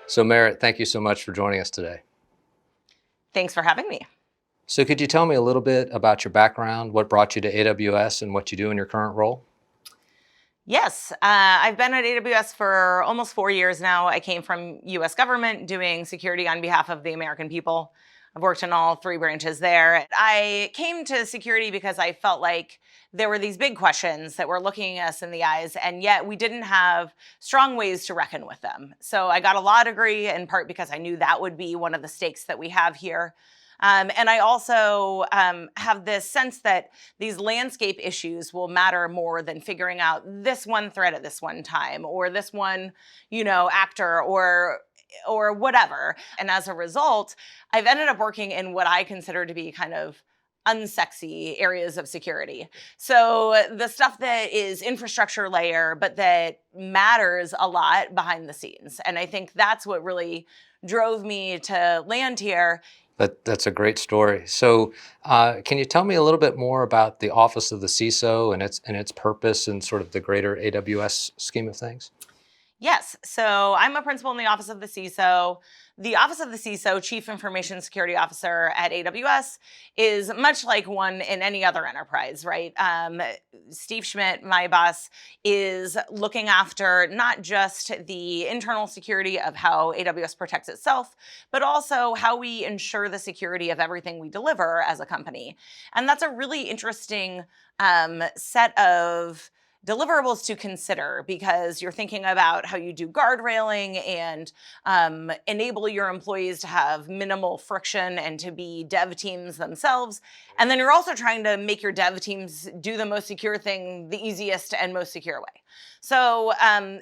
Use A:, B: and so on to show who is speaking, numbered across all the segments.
A: So Merritt, thank you so much for joining us today.
B: Thanks for having me.
A: So could you tell me a little bit about your background, what brought you to AWS and what you do in your current role?
B: Yes, I've been at AWS for almost 4 years now. I came from US government doing security on behalf of the American people. I've worked in all three branches there. I came to security because I felt like there were these big questions that were looking us in the eyes, and yet we didn't have strong ways to reckon with them. So I got a law degree in part because I knew that would be one of the stakes that we have here. And I also have this sense that these landscape issues will matter more than figuring out this one threat at this one time or this one, actor or whatever. And as a result, I've ended up working in what I consider to be kind of unsexy areas of security. So the stuff that is infrastructure layer, but that matters a lot behind the scenes. And I think that's what really drove me to land here.
A: That's a great story. So can you tell me a little bit more about the Office of the CISO and its purpose and sort of the greater AWS scheme of things?
B: Yes. So I'm a principal in the Office of the CISO. The Office of the CISO, Chief Information Security Officer at AWS, is much like one in any other enterprise, right? Steve Schmidt, my boss, is looking after not just the internal security of how AWS protects itself, but also how we ensure the security of everything we deliver as a company. And that's a really interesting set of deliverables to consider because you're thinking about how you do guardrailing and enable your employees to have minimal friction and to be dev teams themselves. And then you're also trying to make your dev teams do the most secure thing the easiest and most secure way. So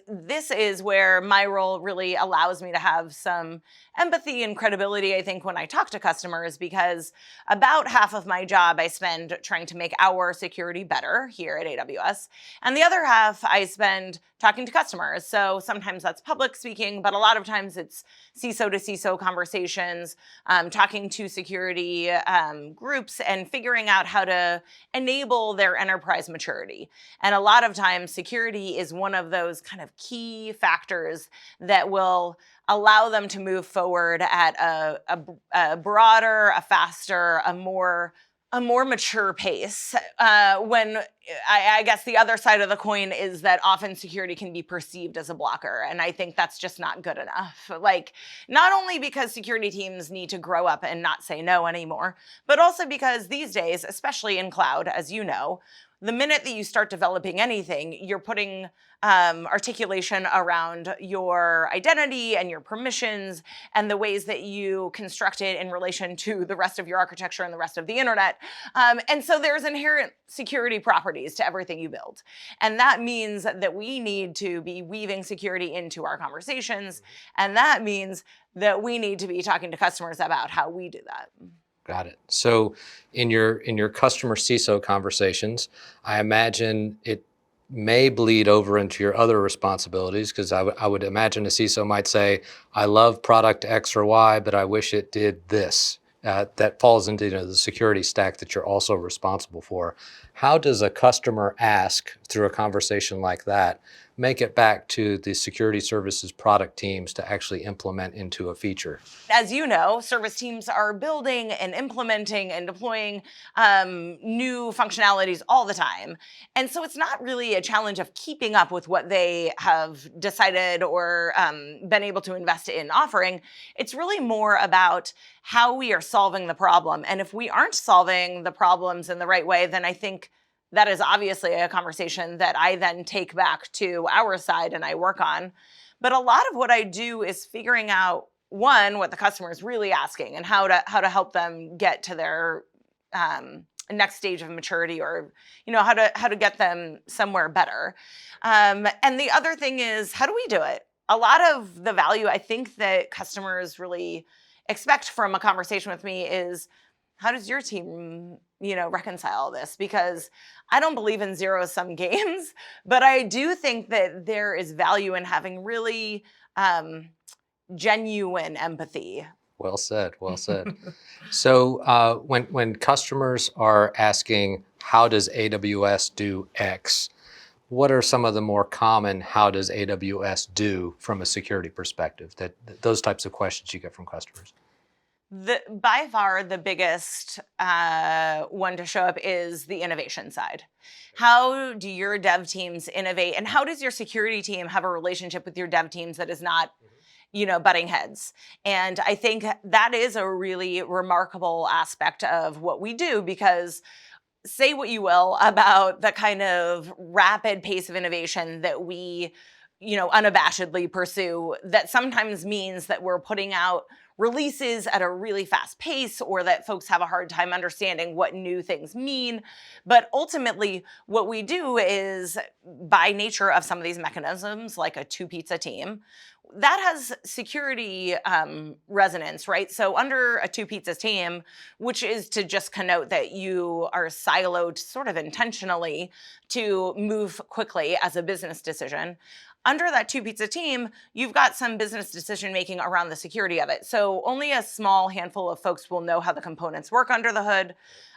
B: this is where my role really allows me to have some empathy and credibility, I think, when I talk to customers, because about half of my job I spend trying to make our security better here at AWS. And the other half I spend talking to customers. So sometimes that's public speaking, but a lot of times it's CISO to CISO conversations, talking to security groups and figuring out how to enable their enterprise maturity. And a lot of times security is one of those kind of key factors that will allow them to move forward at a broader, a faster, a more mature pace. When I guess the other side of the coin is that often security can be perceived as a blocker. And I think that's just not good enough. Like, not only because security teams need to grow up and not say no anymore, but also because these days, especially in cloud, as you know, the minute that you start developing anything, you're putting articulation around your identity and your permissions and the ways that you construct it in relation to the rest of your architecture and the rest of the internet. And so there's inherent security properties to everything you build. And that means that we need to be weaving security into our conversations. And that means that we need to be talking to customers about how we do that.
A: Got it. So in your customer CISO conversations, I imagine it may bleed over into your other responsibilities because I would imagine a CISO might say, I love product X or Y, but I wish it did this. That falls into the security stack that you're also responsible for. How does a customer ask through a conversation like that make it back to the security services product teams to actually implement into a feature?
B: As you know, service teams are building and implementing and deploying new functionalities all the time. And so it's not really a challenge of keeping up with what they have decided or been able to invest in offering. It's really more about how we are solving the problem. And if we aren't solving the problems in the right way, then I think that is obviously a conversation that I then take back to our side and I work on. But a lot of what I do is figuring out, one, what the customer is really asking and how to help them get to their next stage of maturity, or how to get them somewhere better. And the other thing is, how do we do it? A lot of the value I think that customers really expect from a conversation with me is, how does your team, reconcile this? Because I don't believe in zero-sum games, but I do think that there is value in having really genuine empathy.
A: Well said. Well said. So when customers are asking, how does AWS do X? what are some of the more common how does AWS do from a security perspective, those types of questions you get from customers?
B: By far the biggest one to show up is the innovation side. How do your dev teams innovate, and how does your security team have a relationship with your dev teams that is not, butting heads? And I think that is a really remarkable aspect of what we do, because say what you will about the kind of rapid pace of innovation that we unabashedly pursue, that sometimes means that we're putting out releases at a really fast pace, or that folks have a hard time understanding what new things mean. But ultimately, what we do is, by nature of some of these mechanisms, like a two pizza team, that has security resonance, right? So under a two pizzas team, which is to just connote that you are siloed sort of intentionally to move quickly as a business decision, under that two pizza team, you've got some business decision making around the security of it. So only a small handful of folks will know how the components work under the hood.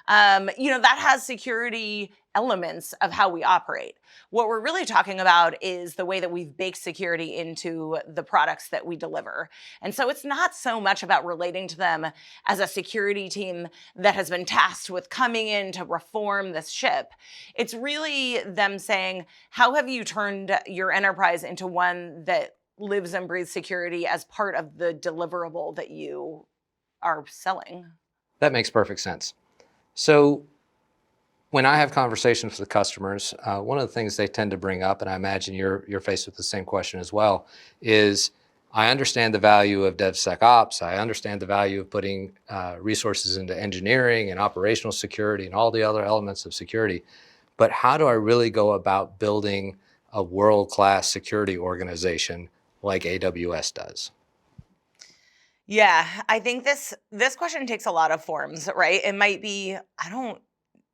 B: That has security elements of how we operate. What we're really talking about is the way that we've baked security into the products that we deliver. And so it's not so much about relating to them as a security team that has been tasked with coming in to reform this ship. It's really them saying, how have you turned your enterprise into one that lives and breathes security as part of the deliverable that you are selling?
A: That makes perfect sense. So when I have conversations with customers, one of the things they tend to bring up, and I imagine you're faced with the same question as well, is I understand the value of DevSecOps. I understand the value of putting resources into engineering and operational security and all the other elements of security. But how do I really go about building a world-class security organization like AWS does?
B: Yeah, I think this question takes a lot of forms, right? It might be, I don't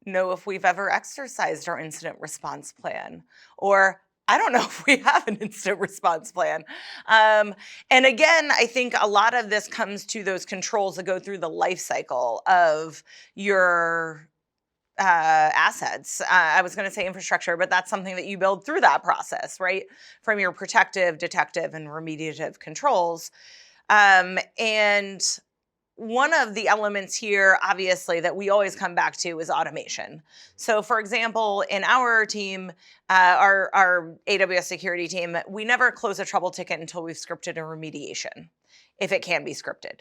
B: know if we've ever exercised our incident response plan, or I don't know if we have an incident response plan. And again, I think a lot of this comes to those controls that go through the life cycle of your assets. I was going to say infrastructure, but that's something that you build through that process, right? From your protective, detective, and remediative controls. And one of the elements here, obviously, that we always come back to is automation. So, for example, in our team, our AWS security team, we never close a trouble ticket until we've scripted a remediation, if it can be scripted.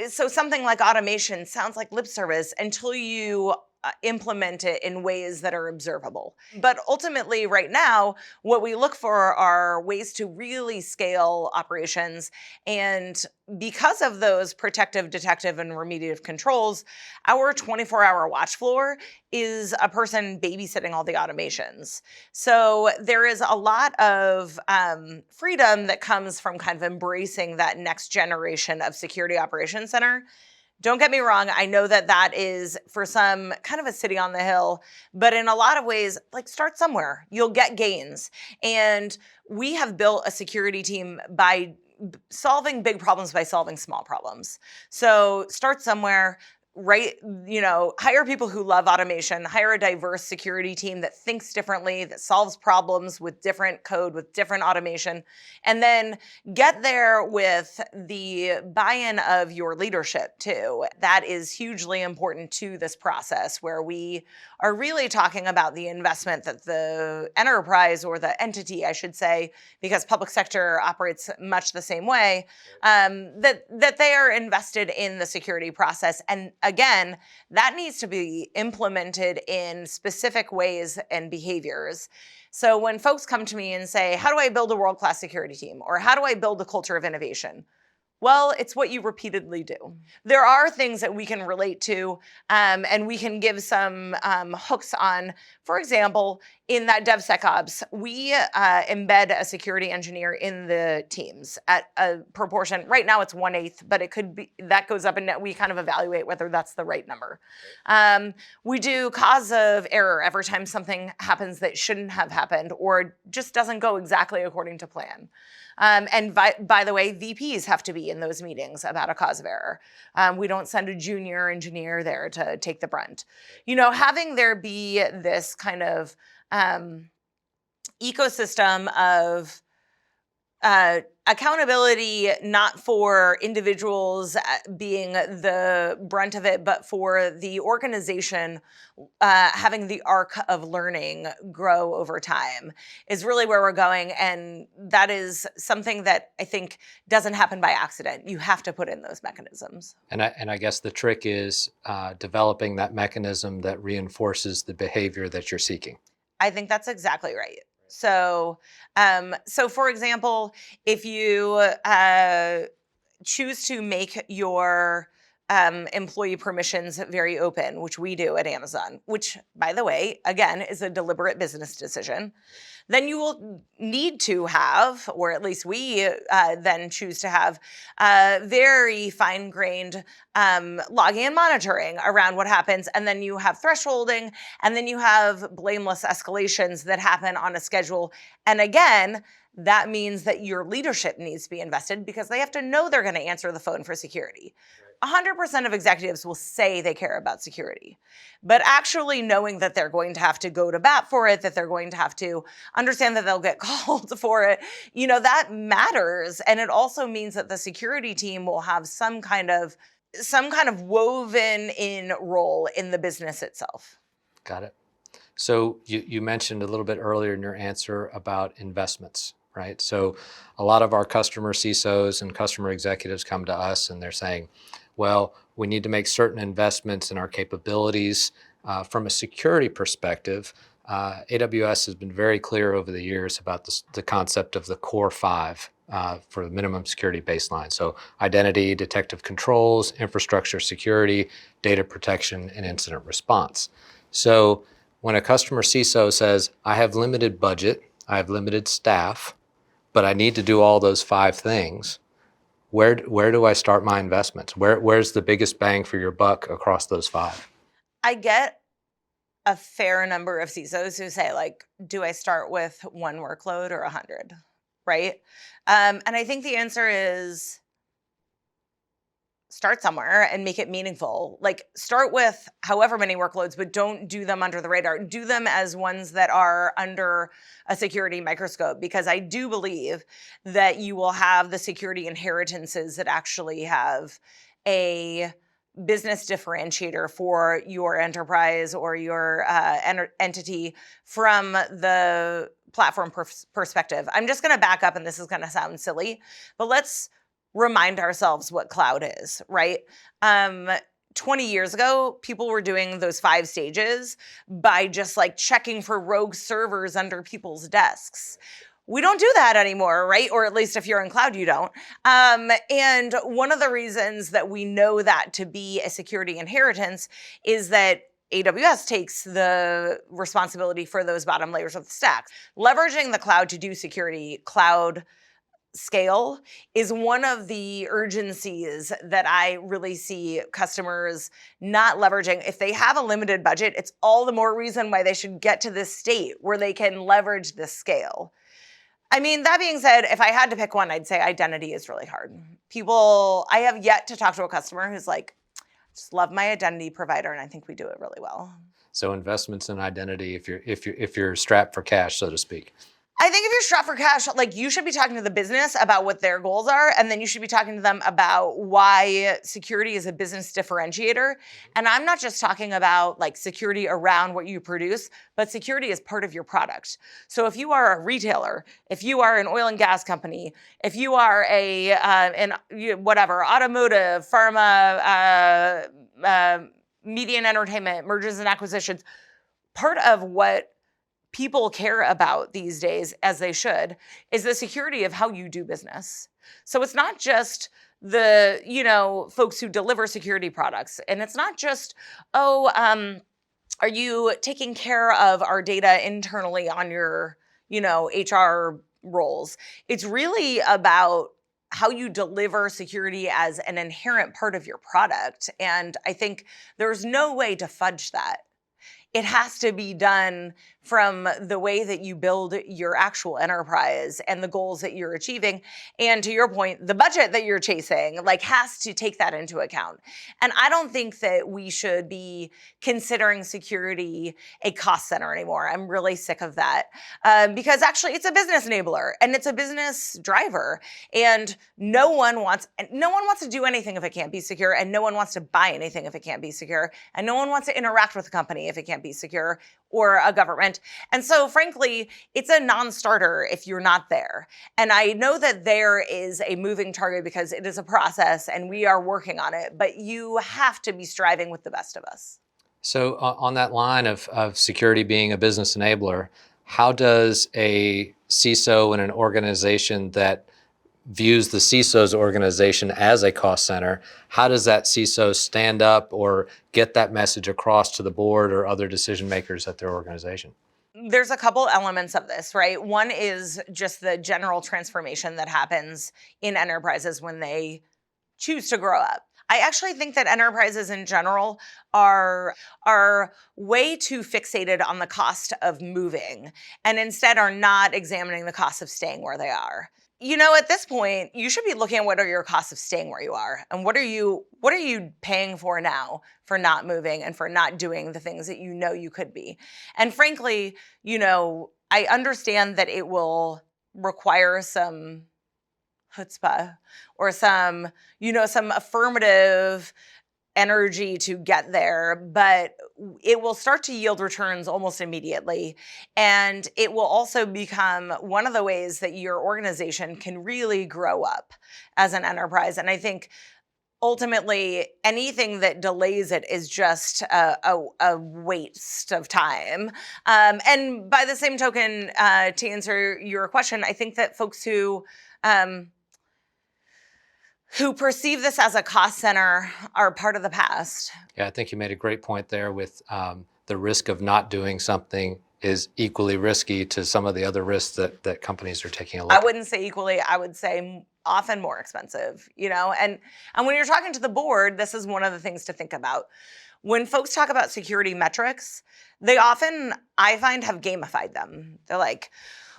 B: So something like automation sounds like lip service until you implement it in ways that are observable. But ultimately, right now, what we look for are ways to really scale operations. And because of those protective, detective, and remediative controls, our 24-hour watch floor is a person babysitting all the automations. So there is a lot of freedom that comes from kind of embracing that next generation of security operations center. Don't get me wrong, I know that that is, for some, kind of a city on the hill, but in a lot of ways, like, start somewhere. You'll get gains. And we have built a security team by solving big problems by solving small problems. So start somewhere. Right, hire people who love automation, hire a diverse security team that thinks differently, that solves problems with different code, with different automation, and then get there with the buy-in of your leadership too. That is hugely important to this process, where we are really talking about the investment that the enterprise, or the entity, I should say, because public sector operates much the same way, that they are invested in the security process. And again, that needs to be implemented in specific ways and behaviors. So when folks come to me and say, how do I build a world-class security team? Or how do I build a culture of innovation? Well, it's what you repeatedly do. There are things that we can relate to, and we can give some hooks on. For example, in that DevSecOps, we embed a security engineer in the teams at a proportion. Right now it's 1/8, but it could be, that goes up, and we kind of evaluate whether that's the right number. We do cause of error every time something happens that shouldn't have happened, or just doesn't go exactly according to plan. And by the way, VPs have to be in those meetings about a cause of error. We don't send a junior engineer there to take the brunt. Having there be this kind of ecosystem of accountability, not for individuals being the brunt of it, but for the organization having the arc of learning grow over time is really where we're going. And that is something that I think doesn't happen by accident. You have to put in those mechanisms.
A: And I guess the trick is developing that mechanism that reinforces the behavior that you're seeking.
B: I think that's exactly right. So, for example, if you choose to make your employee permissions very open, which we do at Amazon, which, by the way, again, is a deliberate business decision, then you will need to have, or at least we then choose to have, very fine-grained logging and monitoring around what happens. And then you have thresholding, and then you have blameless escalations that happen on a schedule. And again, that means that your leadership needs to be invested because they have to know they're going to answer the phone for security. 100% of executives will say they care about security, but actually knowing that they're going to have to go to bat for it, that they're going to have to understand that they'll get called for it, that matters. And it also means that the security team will have some kind of woven in role in the business itself.
A: Got it. So you mentioned a little bit earlier in your answer about investments, right? So a lot of our customer CISOs and customer executives come to us and they're saying, well, we need to make certain investments in our capabilities. From a security perspective, AWS has been very clear over the years about the concept of the core five for the minimum security baseline. So identity, detective controls, infrastructure security, data protection, and incident response. So when a customer CISO says, I have limited budget, I have limited staff, but I need to do all those five things, where do I start my investments? Where's the biggest bang for your buck across those five?
B: I get a fair number of CISOs who say, like, do I start with one workload or 100, right? And I think the answer is start somewhere and make it meaningful. Like, start with however many workloads, but don't do them under the radar. Do them as ones that are under a security microscope, because I do believe that you will have the security inheritances that actually have a business differentiator for your enterprise or your entity from the platform perspective. I'm just going to back up, and this is going to sound silly, but let's remind ourselves what cloud is, right? 20 years ago, people were doing those 5 stages by just like checking for rogue servers under people's desks. We don't do that anymore, right? Or at least if you're in cloud, you don't. And one of the reasons that we know that to be a security inheritance is that AWS takes the responsibility for those bottom layers of the stack. Leveraging the cloud to do security, cloud scale, is one of the urgencies that I really see customers not leveraging. If they have a limited budget, it's all the more reason why they should get to this state where they can leverage this scale. I mean, that being said, if I had to pick one, I'd say identity is really hard. I have yet to talk to a customer who's like, just love my identity provider, and I think we do it really well.
A: So investments in identity, if you're strapped for cash, so to speak.
B: I think if you're strapped for cash, like, you should be talking to the business about what their goals are, and then you should be talking to them about why security is a business differentiator. And I'm not just talking about like security around what you produce, but security is part of your product. So if you are a retailer, if you are an oil and gas company, if you are automotive, pharma, media and entertainment, mergers and acquisitions, part of what people care about these days, as they should, is the security of how you do business. So it's not just the, folks who deliver security products. And it's not just, are you taking care of our data internally on your, HR roles? It's really about how you deliver security as an inherent part of your product. And I think there's no way to fudge that. it has to be done from the way that you build your actual enterprise and the goals that you're achieving. And to your point, the budget that you're chasing, like, has to take that into account. And I don't think that we should be considering security a cost center anymore. I'm really sick of that, because actually it's a business enabler and it's a business driver. And no one wants to do anything if it can't be secure, and no one wants to buy anything if it can't be secure, and no one wants to interact with a company if it can't be secure, or a government. And so frankly, it's a non-starter if you're not there. And I know that there is a moving target because it is a process and we are working on it, but you have to be striving with the best of us.
A: So on that line of security being a business enabler, how does a CISO in an organization that views the CISO's organization as a cost center, how does that CISO stand up or get that message across to the board or other decision makers at their organization?
B: There's a couple elements of this, right? One is just the general transformation that happens in enterprises when they choose to grow up. I actually think that enterprises in general are way too fixated on the cost of moving and instead are not examining the cost of staying where they are. At this point, you should be looking at what are your costs of staying where you are and what are you paying for now for not moving and for not doing the things that you could be. And frankly, I understand that it will require some chutzpah or some affirmative energy to get there, but it will start to yield returns almost immediately. And it will also become one of the ways that your organization can really grow up as an enterprise. And I think ultimately anything that delays it is just a waste of time. And by the same token, to answer your question, I think that folks who perceive this as a cost center are part of the past.
A: Yeah, I think you made a great point there with the risk of not doing something is equally risky to some of the other risks that companies are taking a look
B: I
A: at.
B: wouldn't say equally. I would say often more expensive, and when you're talking to the board, this is one of the things to think about. When folks talk about security metrics, they often, I find, have gamified them. They're like,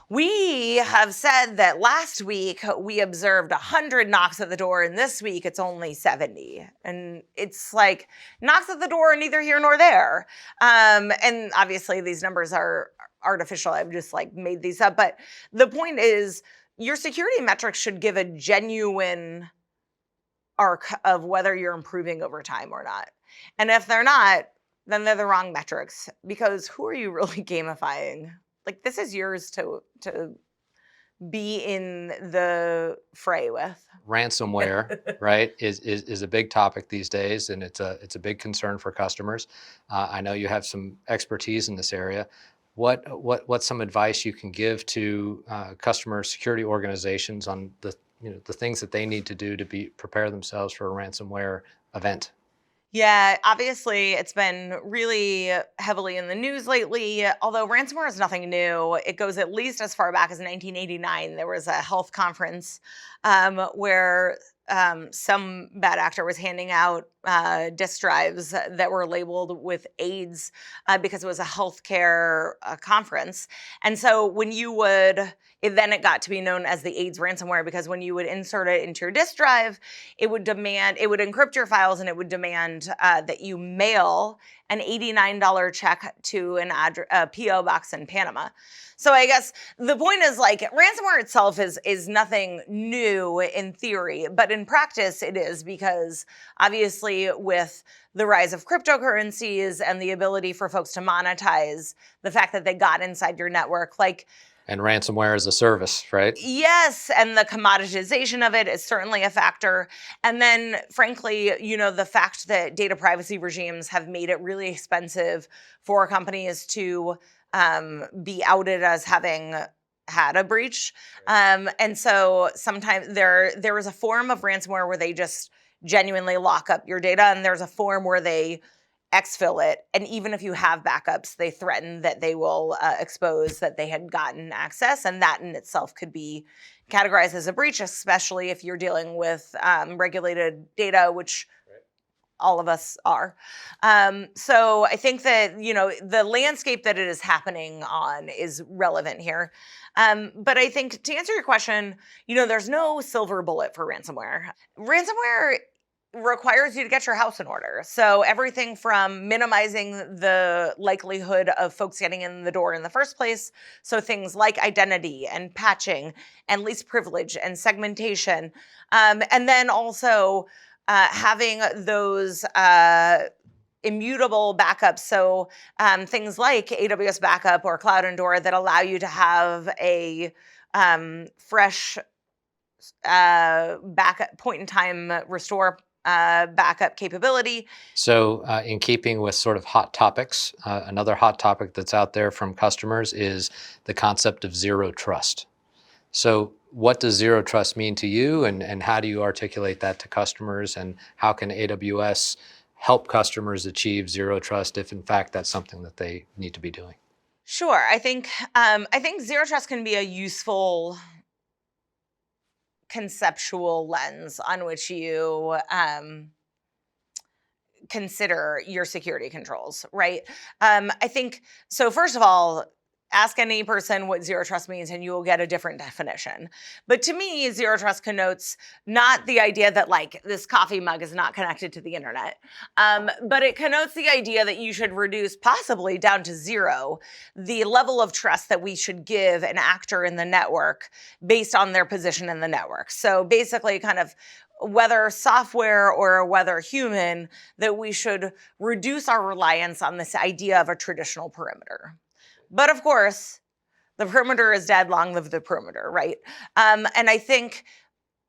B: we have said that last week we observed 100 knocks at the door, and this week it's only 70. And it's like, knocks at the door are neither here nor there. And obviously these numbers are artificial. I've just made these up. But the point is, your security metrics should give a genuine arc of whether you're improving over time or not. And if they're not, then they're the wrong metrics, because who are you really gamifying? This is yours to be in the fray with.
A: Ransomware, right, is a big topic these days, and it's a big concern for customers. I know you have some expertise in this area. What's some advice you can give to customer security organizations on the things that they need to do to prepare themselves for a ransomware event?
B: Yeah, obviously it's been really heavily in the news lately. Although ransomware is nothing new, it goes at least as far back as 1989. There was a health conference where some bad actor was handing out disk drives that were labeled with AIDS because it was a healthcare conference. And so then it got to be known as the AIDS ransomware, because when you would insert it into your disk drive, it would encrypt your files, and it would demand that you mail an $89 check to a PO box in Panama. So I guess the point is, ransomware itself is nothing new in theory, but in practice it is, because obviously with the rise of cryptocurrencies and the ability for folks to monetize the fact that they got inside your network,
A: and ransomware as a service, right?
B: Yes, and the commoditization of it is certainly a factor. And then, frankly, the fact that data privacy regimes have made it really expensive for companies to be outed as having had a breach. And so sometimes there is a form of ransomware where they just genuinely lock up your data, and there's a form where they exfil it. And even if you have backups, they threaten that they will expose that they had gotten access. And that in itself could be categorized as a breach, especially if you're dealing with regulated data, which all of us are. So I think that, the landscape that it is happening on is relevant here. But I think to answer your question, there's no silver bullet for ransomware. Ransomware requires you to get your house in order. So everything from minimizing the likelihood of folks getting in the door in the first place. So things like identity and patching and least privilege and segmentation. And then also having those immutable backups. So things like AWS backup or Cloud Endure that allow you to have a fresh backup point in time restore backup capability.
A: So, in keeping with sort of hot topics, another hot topic that's out there from customers is the concept of zero trust. So, what does zero trust mean to you, and how do you articulate that to customers, and how can AWS help customers achieve zero trust if, in fact, that's something that they need to be doing?
B: Sure, I think zero trust can be a useful conceptual lens on which you consider your security controls, right? I think so. First of all, ask any person what zero trust means and you will get a different definition. But to me, zero trust connotes not the idea that like this coffee mug is not connected to the internet, but it connotes the idea that you should reduce possibly down to zero the level of trust that we should give an actor in the network based on their position in the network. So basically kind of whether software or whether human, that we should reduce our reliance on this idea of a traditional perimeter. But of course, the perimeter is dead, long live the perimeter, right? And I think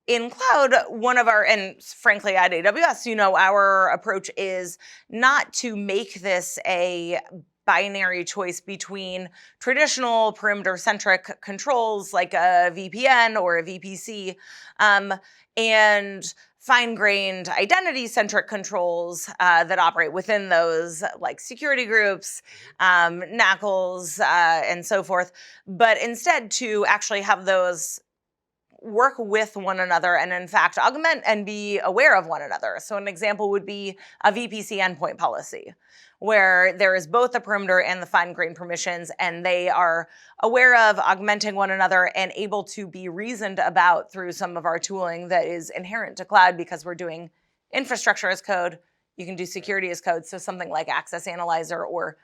B: in cloud, and frankly at AWS, our approach is not to make this a binary choice between traditional perimeter-centric controls like a VPN or a VPC, and fine-grained identity-centric controls that operate within those, like security groups, NACLs, and so forth, but instead to actually have those work with one another and in fact augment and be aware of one another. So an example would be a VPC endpoint policy, where there is both the perimeter and the fine-grained permissions, and they are aware of augmenting one another and able to be reasoned about through some of our tooling that is inherent to cloud because we're doing infrastructure as code. You can do security as code. So something like Access Analyzer or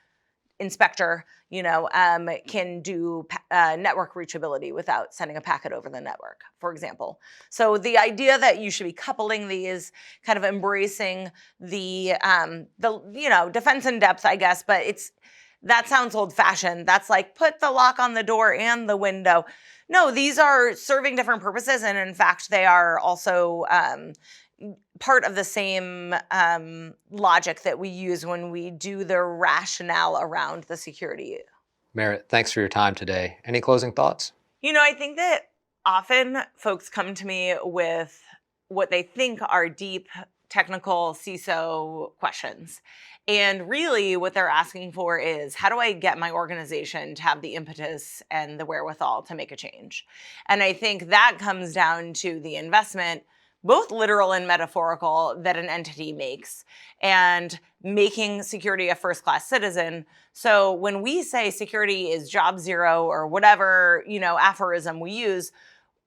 B: Inspector, can do network reachability without sending a packet over the network, for example. So the idea that you should be coupling these, kind of embracing the defense in depth, I guess, but that sounds old-fashioned. That's like put the lock on the door and the window. No, these are serving different purposes, and in fact, they are also part of the same logic that we use when we do the rationale around the security.
A: Merritt, thanks for your time today. Any closing thoughts?
B: I think that often folks come to me with what they think are deep technical CISO questions. And really what they're asking for is, how do I get my organization to have the impetus and the wherewithal to make a change? And I think that comes down to the investment, both literal and metaphorical, that an entity makes, and making security a first-class citizen. So when we say security is job zero or whatever, aphorism we use,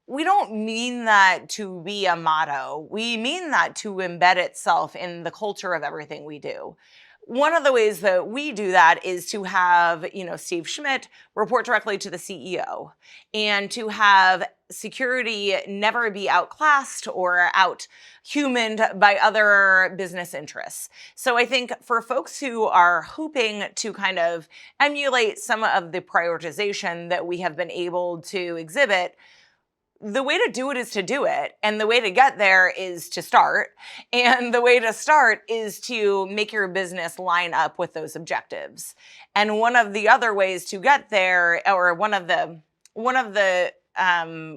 B: we don't mean that to be a motto. We mean that to embed itself in the culture of everything we do. One of the ways that we do that is to have, Steve Schmidt report directly to the CEO, and to have security never be outclassed or out-humaned by other business interests. So I think for folks who are hoping to kind of emulate some of the prioritization that we have been able to exhibit, the way to do it is to do it. And the way to get there is to start. And the way to start is to make your business line up with those objectives. And one of the other ways to get there, or one of the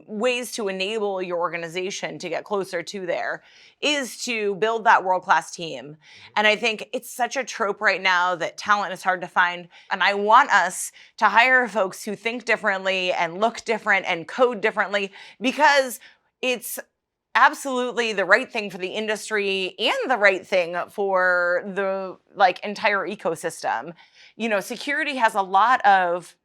B: ways to enable your organization to get closer to there, is to build that world-class team. And I think it's such a trope right now that talent is hard to find. And I want us to hire folks who think differently and look different and code differently, because it's absolutely the right thing for the industry and the right thing for the entire ecosystem. Security has a lot of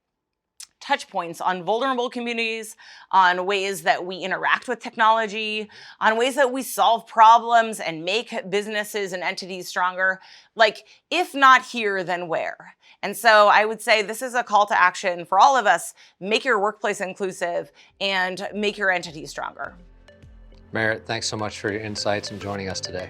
B: touch points on vulnerable communities, on ways that we interact with technology, on ways that we solve problems and make businesses and entities stronger. If not here, then where? And so I would say this is a call to action for all of us. Make your workplace inclusive and make your entities stronger.
A: Merritt, thanks so much for your insights and joining us today.